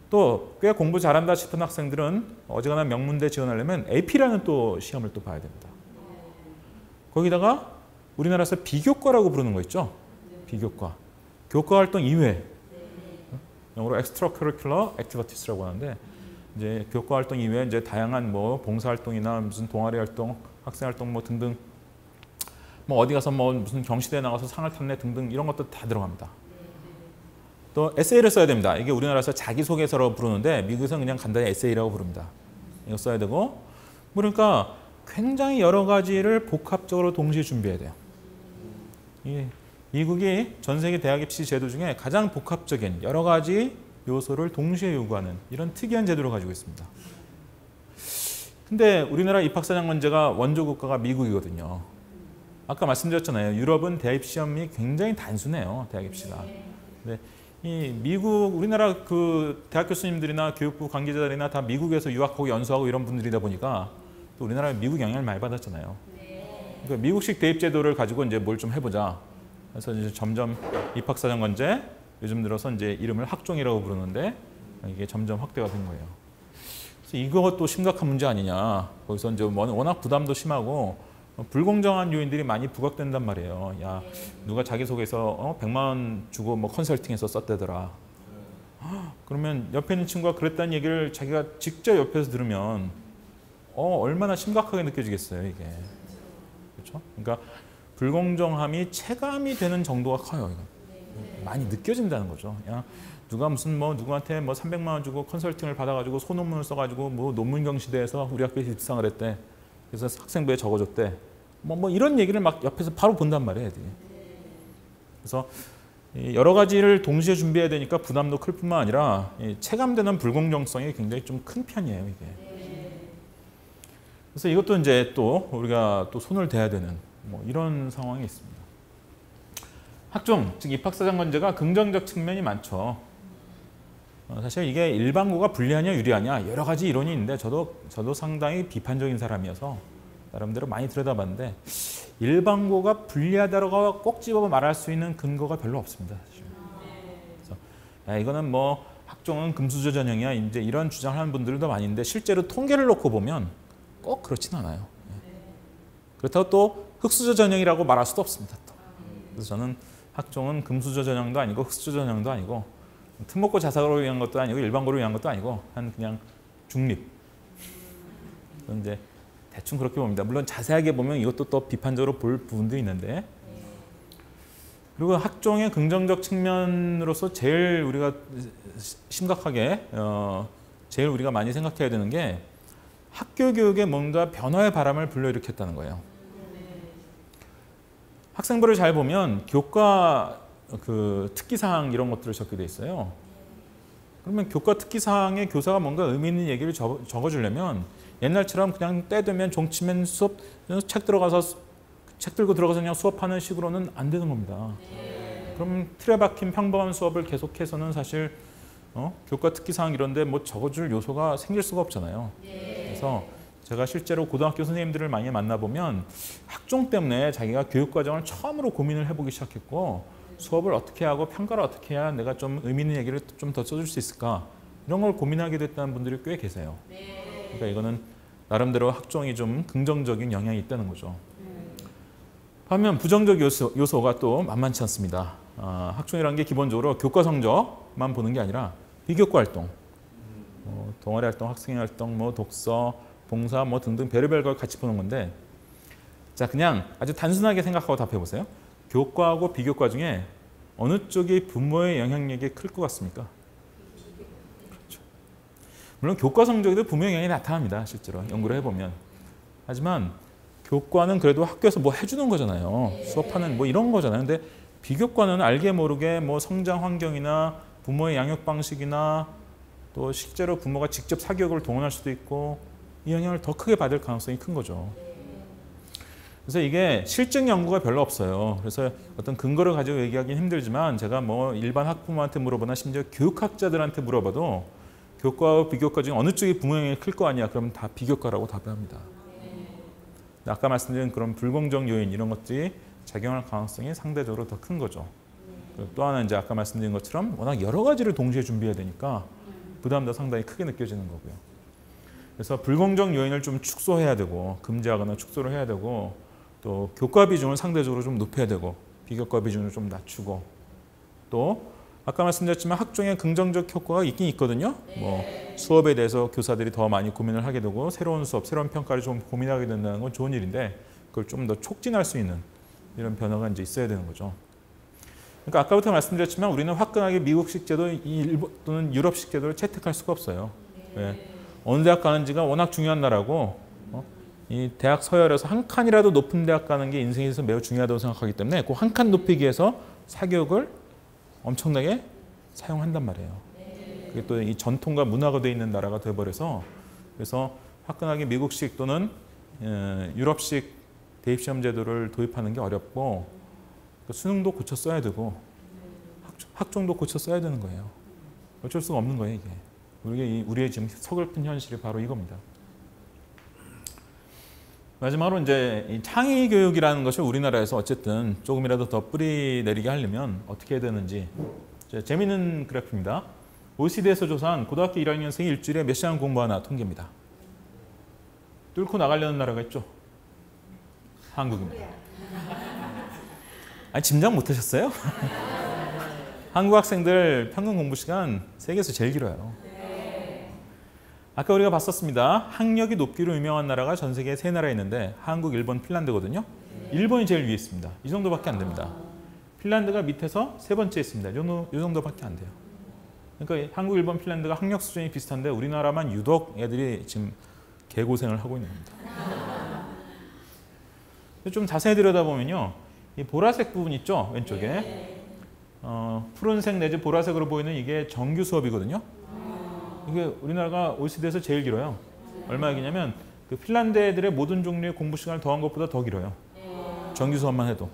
또 꽤 공부 잘한다 싶은 학생들은 어지간한 명문대 지원하려면 AP라는 또 시험을 또 봐야 됩니다. 거기다가 우리나라에서 비교과라고 부르는 거 있죠? 비교과. 교과 활동 이외. 영어로 extracurricular activities라고 하는데 이제 교과 활동 이외에 이제 다양한 뭐 봉사 활동이나 무슨 동아리 활동, 학생 활동 뭐 등등 뭐 어디 가서 뭐 무슨 경시대에 나가서 상을 탔네 등등 이런 것도 다 들어갑니다. 또 에세이를 써야 됩니다. 이게 우리나라에서 자기소개서라고 부르는데 미국에서는 그냥 간단히 에세이라고 부릅니다. 이거 써야 되고 그러니까 굉장히 여러 가지를 복합적으로 동시에 준비해야 돼요. 미국이 전 세계 대학 입시 제도 중에 가장 복합적인 여러 가지 요소를 동시에 요구하는 이런 특이한 제도를 가지고 있습니다. 근데 우리나라 입학사정 문제가 원조 국가가 미국이거든요. 아까 말씀드렸잖아요. 유럽은 대학 입시 시험이 굉장히 단순해요. 대학 입시가. 근데 이 미국, 우리나라 그 대학 교수님들이나 교육부 관계자들이나 다 미국에서 유학하고 연수하고 이런 분들이다 보니까 또 우리나라 미국 영향을 많이 받았잖아요. 그러니까 미국식 대입 제도를 가지고 이제 뭘 좀 해보자. 그래서 이제 점점 입학사정관제, 요즘 들어서 이제 이름을 학종이라고 부르는데 이게 점점 확대가 된 거예요. 그래서 이것도 심각한 문제 아니냐. 거기서 이제 워낙 부담도 심하고 불공정한 요인들이 많이 부각된단 말이에요. 야, 누가 자기소개서 100만 원 주고 뭐 컨설팅해서 썼대더라. 그러면 옆에 있는 친구가 그랬다는 얘기를 자기가 직접 옆에서 들으면 얼마나 심각하게 느껴지겠어요, 이게. 그렇죠? 그러니까 불공정함이 체감이 되는 정도가 커요. 이건. 많이 느껴진다는 거죠. 야, 누가 무슨 뭐 누구한테 뭐 300만 원 주고 컨설팅을 받아가지고 소논문을 써가지고 뭐 논문 경시대에서 우리 학교에 입상을 했대. 그래서 학생부에 적어줬대. 뭐 이런 얘기를 막 옆에서 바로 본단 말이에요, 애들이. 그래서 여러 가지를 동시에 준비해야 되니까 부담도 클 뿐만 아니라 체감되는 불공정성이 굉장히 좀 큰 편이에요, 이게. 그래서 이것도 이제 또 우리가 또 손을 대야 되는 뭐 이런 상황이 있습니다. 학종, 즉 입학사정관제가 긍정적 측면이 많죠. 사실 이게 일반고가 불리하냐 유리하냐 여러 가지 이론이 있는데 저도 상당히 비판적인 사람이어서 나름대로 많이 들여다봤는데 일반고가 불리하다고 꼭 집어 말할 수 있는 근거가 별로 없습니다. 사실. 그래서 야, 이거는 뭐 학종은 금수저 전형이야 이제 이런 주장을 하는 분들도 많이 있는데 실제로 통계를 놓고 보면 꼭 그렇진 않아요. 그렇다고 또 흑수저 전형이라고 말할 수도 없습니다. 또. 그래서 저는 학종은 금수저 전형도 아니고 흑수저 전형도 아니고 특목고 자사고를 위한 것도 아니고 일반고를 위한 것도 아니고 한 그냥 중립. 이제 대충 그렇게 봅니다. 물론 자세하게 보면 이것도 또 비판적으로 볼 부분도 있는데 그리고 학종의 긍정적 측면으로서 제일 우리가 심각하게 제일 우리가 많이 생각해야 되는 게 학교 교육에 뭔가 변화의 바람을 불러일으켰다는 거예요. 학생부를 잘 보면 교과 그 특기사항 이런 것들을 적게 돼 있어요. 그러면 교과 특기사항에 교사가 뭔가 의미 있는 얘기를 적어주려면 옛날처럼 그냥 때 되면 종치면 수업 책 들고 들어가서 그냥 수업하는 식으로는 안 되는 겁니다. 그럼 틀에 박힌 평범한 수업을 계속해서는 사실 교과 특기사항 이런데 뭐 적어줄 요소가 생길 수가 없잖아요. 그래서 제가 실제로 고등학교 선생님들을 많이 만나보면 학종 때문에 자기가 교육과정을 처음으로 고민을 해보기 시작했고 수업을 어떻게 하고 평가를 어떻게 해야 내가 좀 의미 있는 얘기를 좀 더 써줄 수 있을까 이런 걸 고민하게 됐다는 분들이 꽤 계세요. 그러니까 이거는 나름대로 학종이 좀 긍정적인 영향이 있다는 거죠. 반면 부정적 요소가 또 만만치 않습니다. 학종이라는 게 기본적으로 교과 성적만 보는 게 아니라 비교과 활동, 동아리 활동, 학생 활동, 뭐 독서, 봉사 뭐 등등 별의별 걸 같이 보는 건데 자 그냥 아주 단순하게 생각하고 답해 보세요. 교과하고 비교과 중에 어느 쪽이 부모의 영향력이 클 것 같습니까? 그렇죠. 물론 교과 성적에도 부모의 영향이 나타납니다. 실제로 연구를 해보면. 하지만 교과는 그래도 학교에서 뭐 해주는 거잖아요. 수업하는 뭐 이런 거잖아요. 근데 비교과는 알게 모르게 뭐 성장 환경이나 부모의 양육 방식이나 또 실제로 부모가 직접 사교육을 동원할 수도 있고 이 영향을 더 크게 받을 가능성이 큰 거죠. 그래서 이게 실증 연구가 별로 없어요. 그래서 어떤 근거를 가지고 얘기하기는 힘들지만 제가 뭐 일반 학부모한테 물어보나 심지어 교육학자들한테 물어봐도 교과와 비교과 중에 어느 쪽이 부모 영향이 클 거 아니야? 그러면 다 비교과라고 답합니다. 아까 말씀드린 그런 불공정 요인 이런 것들이 작용할 가능성이 상대적으로 더 큰 거죠. 또 하나 이제 아까 말씀드린 것처럼 워낙 여러 가지를 동시에 준비해야 되니까 부담도 상당히 크게 느껴지는 거고요. 그래서 불공정 요인을 좀 축소해야 되고 금지하거나 축소를 해야 되고 또 교과 비중을 상대적으로 좀 높여야 되고 비교과 비중을 좀 낮추고 또 아까 말씀드렸지만 학종에 긍정적 효과가 있긴 있거든요. 뭐 수업에 대해서 교사들이 더 많이 고민을 하게 되고 새로운 수업, 새로운 평가를 좀 고민하게 된다는 건 좋은 일인데 그걸 좀 더 촉진할 수 있는 이런 변화가 이제 있어야 되는 거죠. 그러니까 아까부터 말씀드렸지만 우리는 화끈하게 미국식 제도 또는 유럽식 제도를 채택할 수가 없어요. 왜? 어느 대학 가는지가 워낙 중요한 나라고 이 대학 서열에서 한 칸이라도 높은 대학 가는 게 인생에서 매우 중요하다고 생각하기 때문에 그 한 칸 높이기 위해서 사교육을 엄청나게 사용한단 말이에요. 그게 또 이 전통과 문화가 돼 있는 나라가 돼버려서 그래서 화끈하게 미국식 또는 유럽식 대입시험 제도를 도입하는 게 어렵고 수능도 고쳐 써야 되고 학종도 고쳐 써야 되는 거예요. 어쩔 수가 없는 거예요, 이게. 우리의 지금 서글픈 현실이 바로 이겁니다. 마지막으로 이제 이 창의 교육이라는 것을 우리나라에서 어쨌든 조금이라도 더 뿌리 내리게 하려면 어떻게 해야 되는지 재미있는 그래프입니다. OECD에서 조사한 고등학교 1학년생이 일주일에 몇 시간 공부하나 통계입니다. 뚫고 나가려는 나라가 있죠. 한국입니다. 아니 짐작 못하셨어요? 한국 학생들 평균 공부 시간 세계에서 제일 길어요. 아까 우리가 봤었습니다. 학력이 높기로 유명한 나라가 전 세계에 3나라 있는데 한국, 일본, 핀란드거든요. 일본이 제일 위에 있습니다. 이 정도밖에 안 됩니다. 핀란드가 밑에서 3번째에 있습니다. 이 정도밖에 안 돼요. 그러니까 한국, 일본, 핀란드가 학력 수준이 비슷한데 우리나라만 유독 애들이 지금 개고생을 하고 있는 겁니다. 좀 자세히 들여다보면요. 이 보라색 부분 있죠? 왼쪽에. 푸른색 내지 보라색으로 보이는 이게 정규 수업이거든요. 이게 우리나라가 OECD에서 제일 길어요. 얼마나 기냐면 그 핀란드 애들의 모든 종류의 공부 시간을 더한 것보다 더 길어요. 정규 수업만 해도.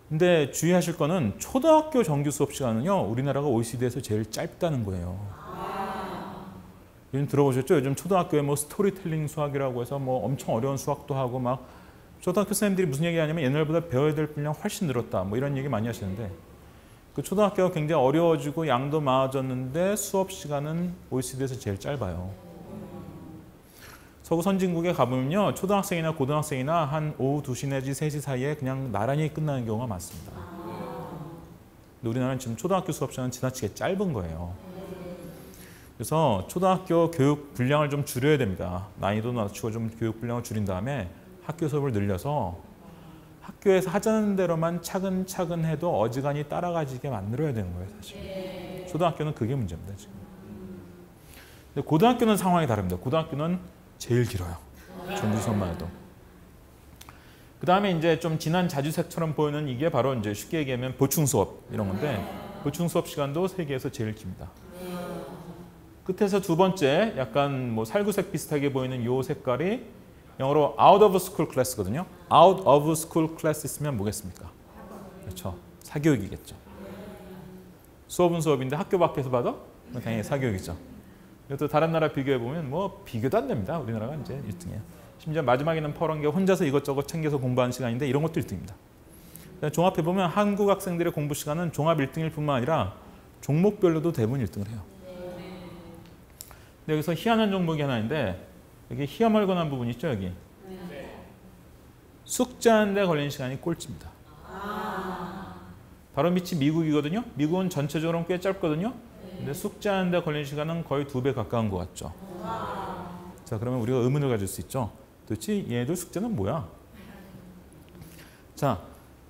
근데 주의하실 거는 초등학교 정규 수업 시간은요. 우리나라가 OECD에서 제일 짧다는 거예요. 요즘 들어보셨죠? 요즘 초등학교에 뭐 스토리텔링 수학이라고 해서 뭐 엄청 어려운 수학도 하고 막 초등학교 선생님들이 무슨 얘기 하냐면 옛날보다 배워야 될 분량 훨씬 늘었다. 뭐 이런 얘기 많이 하시는데 그 초등학교가 굉장히 어려워지고 양도 많아졌는데 수업 시간은 OECD에서 제일 짧아요. 서구 선진국에 가보면요. 초등학생이나 고등학생이나 한 오후 2시 내지 3시 사이에 그냥 나란히 끝나는 경우가 많습니다. 근데 우리나라는 지금 초등학교 수업 시간은 지나치게 짧은 거예요. 그래서 초등학교 교육 분량을 좀 줄여야 됩니다. 난이도 낮추고 좀 교육 분량을 줄인 다음에 학교 수업을 늘려서 학교에서 하자는 대로만 차근차근 해도 어지간히 따라가지게 만들어야 되는 거예요, 사실. 초등학교는 그게 문제입니다, 지금. 근데 고등학교는 상황이 다릅니다. 고등학교는 제일 길어요. 정규 수업만 해도. 그 다음에 이제 좀 진한 자주색처럼 보이는 이게 바로 이제 쉽게 얘기하면 보충 수업 이런 건데 보충 수업 시간도 세계에서 제일 깁니다. 끝에서 두 번째 약간 뭐 살구색 비슷하게 보이는 요 색깔이 영어로 out of school class거든요. out of school class 있으면 뭐겠습니까? 그렇죠. 사교육이겠죠. 수업은 수업인데 학교 밖에서 봐도 당연히 사교육이죠. 이것도 다른 나라 비교해보면 뭐 비교도 안 됩니다. 우리나라가 이제 1등이에요. 심지어 마지막에는 퍼런 게 혼자서 이것저것 챙겨서 공부하는 시간인데 이런 것도 1등입니다. 종합해보면 한국 학생들의 공부 시간은 종합 1등일 뿐만 아니라 종목별로도 대부분 1등을 해요. 근데 여기서 희한한 종목이 하나 있는데 여기 희어멀건한 부분 있죠, 여기. 숙제하는데 걸리는 시간이 꼴찌입니다. 바로 밑이 미국이거든요. 미국은 전체적으로 꽤 짧거든요. 근데 숙제하는데 걸리는 시간은 거의 2배 가까운 것 같죠. 자, 그러면 우리가 의문을 가질 수 있죠. 도대체 얘네들 숙제는 뭐야? 자,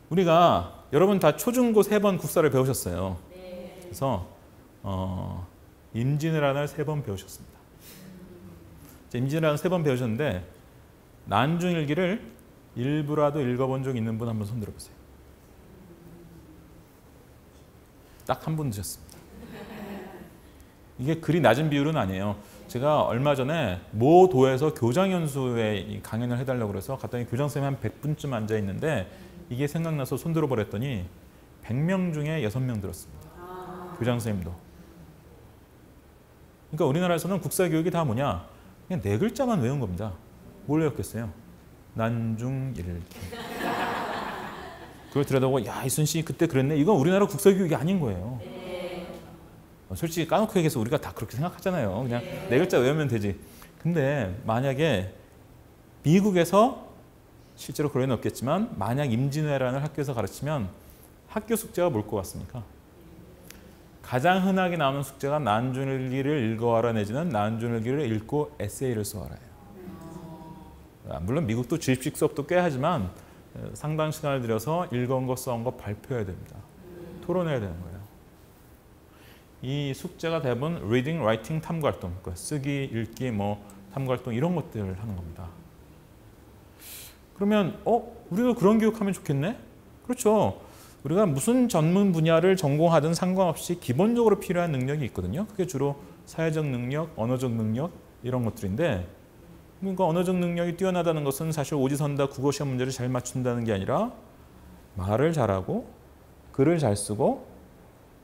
우리가 여러분 다 초중고 3번 국사를 배우셨어요. 그래서 임진왜란을 3번 배우셨습니다. 임진왜란 3번 배우셨는데 난중일기를 일부라도 읽어본 적 있는 분 한번 손 들어보세요. 딱 한 분 드셨습니다. 이게 그리 낮은 비율은 아니에요. 제가 얼마 전에 모 도에서 교장연수회 강연을 해달라고 그래서 갔더니 교장선생님이 한 100분쯤 앉아있는데 이게 생각나서 손 들어보랬더니 100명 중에 6명 들었습니다. 교장선생님도. 그러니까 우리나라에서는 국사교육이 다 뭐냐? 그냥 4글자만 외운 겁니다. 뭘 외웠겠어요? 난중일기. 그걸 들여다보고 야, 이순신이 그때 그랬네. 이건 우리나라 국사교육이 아닌 거예요. 솔직히 까놓고 얘기해서 우리가 다 그렇게 생각하잖아요. 그냥 4글자 외우면 되지. 근데 만약에 미국에서 실제로 그럴 리는 없겠지만 만약 임진왜란을 학교에서 가르치면 학교 숙제가 뭘 것 같습니까? 가장 흔하게 나오는 숙제가 난중일기를 읽어와라 내지는 난중일기를 읽고 에세이를 써와라예요. 물론 미국도 주입식 수업도 꽤 하지만 상당 시간을 들여서 읽은 거 써온 거 발표해야 됩니다. 토론해야 되는 거예요. 이 숙제가 대부분 리딩, 라이팅, 탐구활동, 쓰기, 읽기, 뭐 탐구활동 이런 것들을 하는 겁니다. 그러면 우리도 그런 교육하면 좋겠네? 그렇죠. 우리가 무슨 전문 분야를 전공하든 상관없이 기본적으로 필요한 능력이 있거든요. 그게 주로 사회적 능력, 언어적 능력 이런 것들인데, 그러니까 언어적 능력이 뛰어나다는 것은 사실 오지선다 국어시험 문제를 잘 맞춘다는 게 아니라 말을 잘하고 글을 잘 쓰고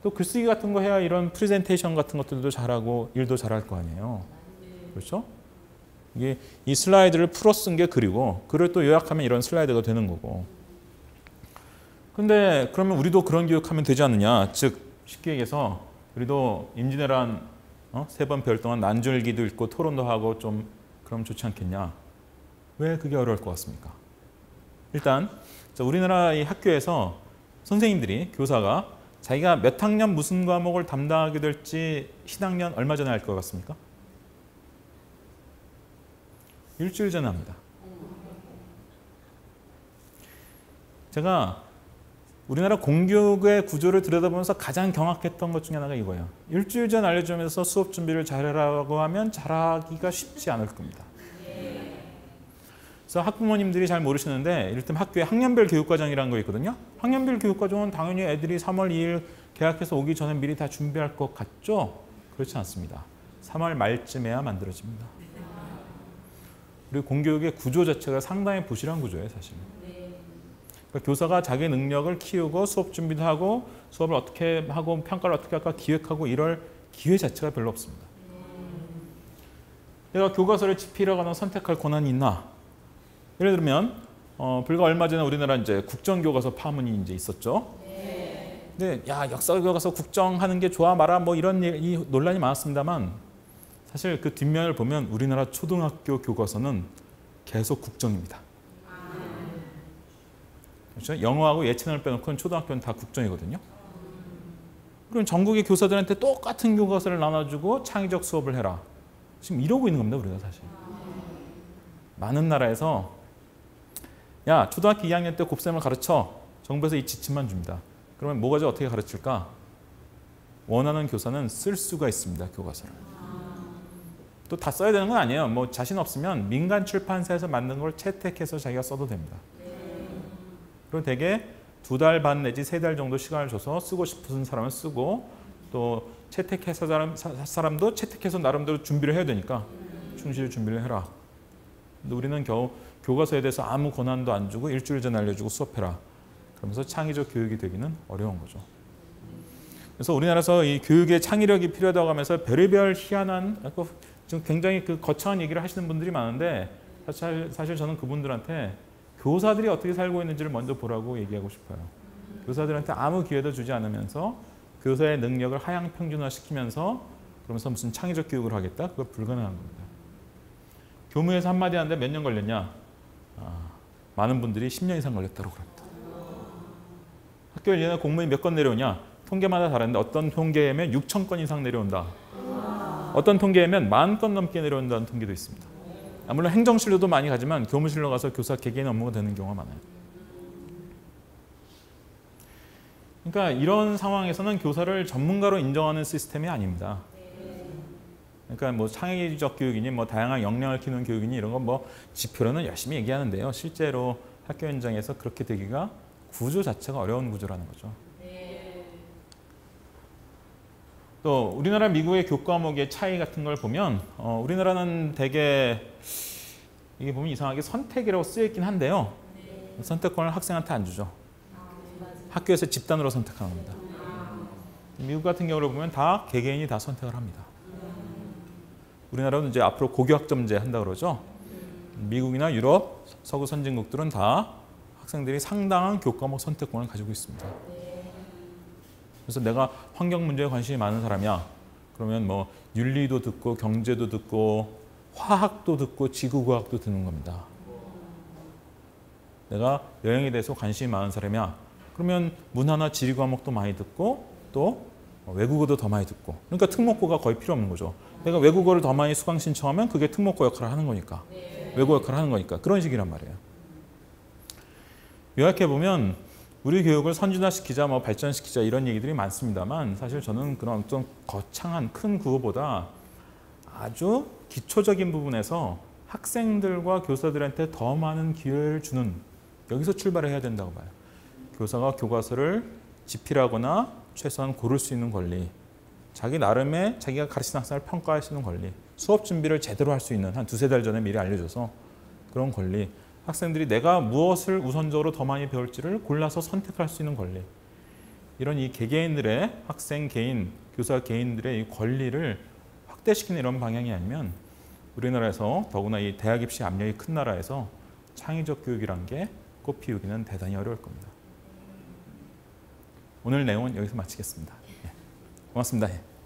또 글쓰기 같은 거 해야 이런 프레젠테이션 같은 것들도 잘하고 일도 잘할 거 아니에요. 그렇죠? 이게 이 슬라이드를 풀어 쓴 게 글이고 글을 또 요약하면 이런 슬라이드가 되는 거고. 근데 그러면 우리도 그런 교육하면 되지 않느냐. 즉 쉽게 얘기해서 우리도 임진왜란 3번 별 동안 난줄기도 읽고 토론도 하고 좀 그럼 좋지 않겠냐. 왜 그게 어려울 것 같습니까? 일단 우리나라 이 학교에서 선생님들이 교사가 자기가 몇 학년 무슨 과목을 담당하게 될지 신학년 얼마 전에 알 것 같습니까? 일주일 전에 합니다. 제가 우리나라 공교육의 구조를 들여다보면서 가장 경악했던 것 중에 하나가 이거예요. 일주일 전 알려주면서 수업 준비를 잘하라고 하면 잘하기가 쉽지 않을 겁니다. 그래서 학부모님들이 잘 모르시는데 이를테면 학교에 학년별 교육과정이라는 거 있거든요. 학년별 교육과정은 당연히 애들이 3월 2일 개학해서 오기 전에 미리 다 준비할 것 같죠? 그렇지 않습니다. 3월 말쯤에야 만들어집니다. 그리고 공교육의 구조 자체가 상당히 부실한 구조예요, 사실. 그러니까 교사가 자기 능력을 키우고 수업 준비도 하고 수업을 어떻게 하고 평가를 어떻게 할까 기획하고 이럴 기회 자체가 별로 없습니다. 내가 교과서를 집필하거나 선택할 권한이 있나? 예를 들면 불과 얼마 전에 우리나라 이제 국정교과서 파문이 이제 있었죠. 근데 야 역사교과서 국정하는 게 좋아 말아 뭐 이런 이 논란이 많았습니다만 사실 그 뒷면을 보면 우리나라 초등학교 교과서는 계속 국정입니다. 그렇죠? 영어하고 예체능을 빼놓고는 초등학교는 다 국정이거든요. 그럼 전국의 교사들한테 똑같은 교과서를 나눠주고 창의적 수업을 해라. 지금 이러고 있는 겁니다, 우리가 사실. 많은 나라에서 야 초등학교 2학년 때 곱셈을 가르쳐. 정부에서 이 지침만 줍니다. 그러면 뭐가 어떻게 가르칠까? 원하는 교사는 쓸 수가 있습니다, 교과서를. 또 다 써야 되는 건 아니에요. 뭐 자신 없으면 민간 출판사에서 만든 걸 채택해서 자기가 써도 됩니다. 그리고 대개 2달 반 내지 3달 정도 시간을 줘서 쓰고 싶은 사람은 쓰고 또 채택해서 사람도 채택해서 나름대로 준비를 해야 되니까 충실히 준비를 해라. 근데 우리는 겨우 교과서에 대해서 아무 권한도 안 주고 일주일 전에 알려주고 수업해라. 그러면서 창의적 교육이 되기는 어려운 거죠. 그래서 우리나라에서 이 교육의 창의력이 필요하다고 하면서 별의별 희한한 지금 굉장히 그 거창한 얘기를 하시는 분들이 많은데 사실 저는 그분들한테 교사들이 어떻게 살고 있는지를 먼저 보라고 얘기하고 싶어요. 교사들한테 아무 기회도 주지 않으면서 교사의 능력을 하향 평준화시키면서 그러면서 무슨 창의적 교육을 하겠다? 그거 불가능한 겁니다. 교무에서 한마디 하는데 몇 년 걸렸냐? 많은 분들이 10년 이상 걸렸다고 그럽니다. 학교 1년에 공무원이 몇 건 내려오냐? 통계마다 다른데 어떤 통계에면 6천 건 이상 내려온다. 어떤 통계에면 10,000건 넘게 내려온다는 통계도 있습니다. 물론 행정실로도 많이 가지만 교무실로 가서 교사 개개인 업무가 되는 경우가 많아요. 그러니까 이런 상황에서는 교사를 전문가로 인정하는 시스템이 아닙니다. 그러니까 뭐 창의적 교육이니 뭐 다양한 역량을 키우는 교육이니 이런 건 뭐 지표로는 열심히 얘기하는데요. 실제로 학교 현장에서 그렇게 되기가 구조 자체가 어려운 구조라는 거죠. 또 우리나라 미국의 교과목의 차이 같은 걸 보면 우리나라는 대개 이게 보면 이상하게 선택이라고 쓰여 있긴 한데요. 선택권을 학생한테 안 주죠. 학교에서 집단으로 선택하는 겁니다. 미국 같은 경우를 보면 다 개개인이 다 선택을 합니다. 우리나라는 이제 앞으로 고교학점제 한다 그러죠. 미국이나 유럽, 서구 선진국들은 다 학생들이 상당한 교과목 선택권을 가지고 있습니다. 그래서 내가 환경 문제에 관심이 많은 사람이야. 그러면 뭐 윤리도 듣고 경제도 듣고 화학도 듣고 지구과학도 듣는 겁니다. 내가 여행에 대해서 관심이 많은 사람이야. 그러면 문화나 지리 과목도 많이 듣고 또 외국어도 더 많이 듣고. 그러니까 특목고가 거의 필요 없는 거죠. 내가 외국어를 더 많이 수강 신청하면 그게 특목고 역할을 하는 거니까. 외국어 역할을 하는 거니까. 그런 식이란 말이에요. 요약해보면 우리 교육을 선진화시키자, 뭐 발전시키자 이런 얘기들이 많습니다만 사실 저는 그런 어떤 거창한 큰 구호보다 아주 기초적인 부분에서 학생들과 교사들한테 더 많은 기회를 주는, 여기서 출발을 해야 된다고 봐요. 교사가 교과서를 집필하거나 최소한 고를 수 있는 권리, 자기 나름의 자기가 가르치는 학생을 평가할 수 있는 권리, 수업 준비를 제대로 할 수 있는, 한 두세 달 전에 미리 알려줘서 그런 권리, 학생들이 내가 무엇을 우선적으로 더 많이 배울지를 골라서 선택할 수 있는 권리, 이런 이 개개인들의, 학생 개인, 교사 개인들의 이 권리를 확대시키는 이런 방향이 아니면 우리나라에서, 더구나 이 대학 입시 압력이 큰 나라에서 창의적 교육이란 게 꽃피우기는 대단히 어려울 겁니다. 오늘 내용은 여기서 마치겠습니다. 고맙습니다.